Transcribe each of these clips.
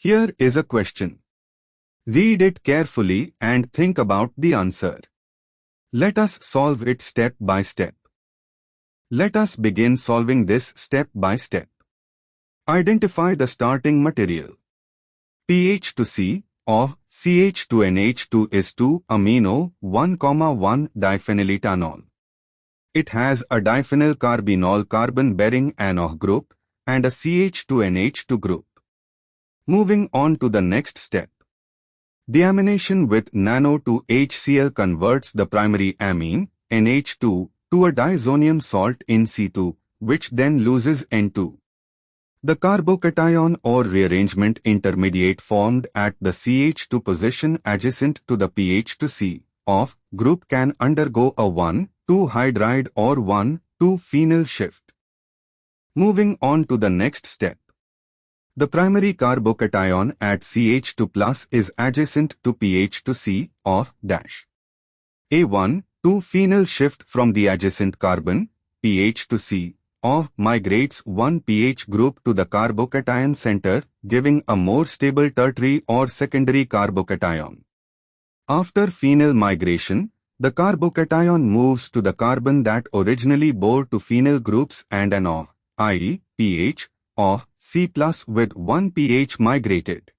Here is a question. Read it carefully and think about the answer. Let us solve it step by step. Let us begin solving this step by step. Identify the starting material. pH to C of CH2NH2 is 2-amino 1,1 diphenylethanol. It has a diphenyl carbinol carbon-bearing anO group and a CH2NH2 group. Moving on to the next step. Deamination with nano to HCl converts the primary amine, NH2, to a diazonium salt in C2, which then loses N2. The carbocation or rearrangement intermediate formed at the CH2 position adjacent to the pH to C of group can undergo a 1,2-hydride or 1,2-phenyl shift. Moving on to the next step. The primary carbocation at CH2 plus is adjacent to pH to C of dash. A 1,2-phenyl shift from the adjacent carbon, pH to C, of migrates one pH group to the carbocation center, giving a more stable tertiary or secondary carbocation. After phenyl migration, the carbocation moves to the carbon that originally bore two phenyl groups and an O, i.e., pH, of C plus with one pH migrated.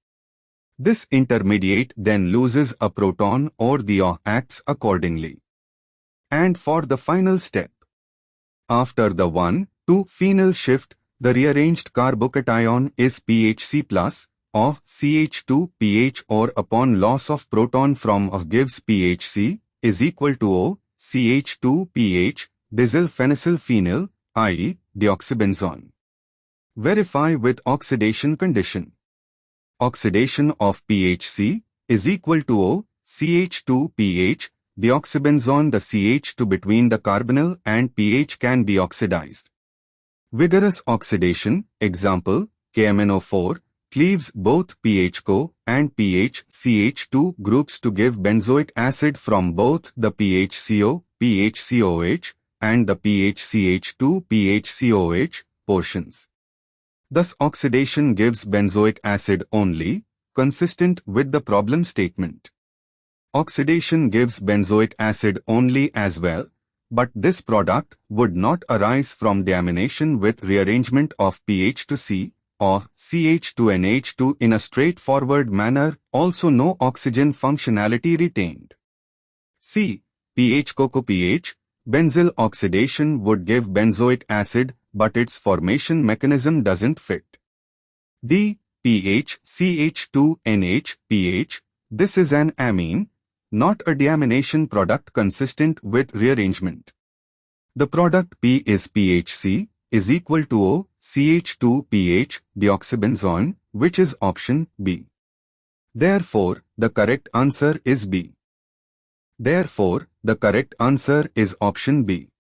This intermediate then loses a proton or the O acts accordingly. And for the final step. After the 1,2-phenyl shift, the rearranged carbocation is pHC plus of CH2 pH or upon loss of proton from O gives pHC is equal to O CH2 pH disulfenacylphenyl, i.e. deoxybenzone. Verify with oxidation condition. Oxidation of pHC is equal to O CH2 pH deoxybenzone. The CH2 between the carbonyl and pH can be oxidized. Vigorous oxidation, example, KMNO4, cleaves both PHCO and PHCH2 groups to give benzoic acid from both the PHCO, PHCOH, and the PHCH2, PHCOH portions. Thus oxidation gives benzoic acid only, consistent with the problem statement. Oxidation gives benzoic acid only as well, but this product would not arise from deamination with rearrangement of pH to C or CH2NH2 in a straightforward manner, also no oxygen functionality retained. C. PHCO-pH, benzyl oxidation would give benzoic acid, but its formation mechanism doesn't fit. D. PHCH2NH, pH, this is an amine, not a deamination product consistent with rearrangement. The product P is PHC is equal to O CH2 pH deoxybenzone, which is option B. Therefore, the correct answer is B. Therefore, the correct answer is option B.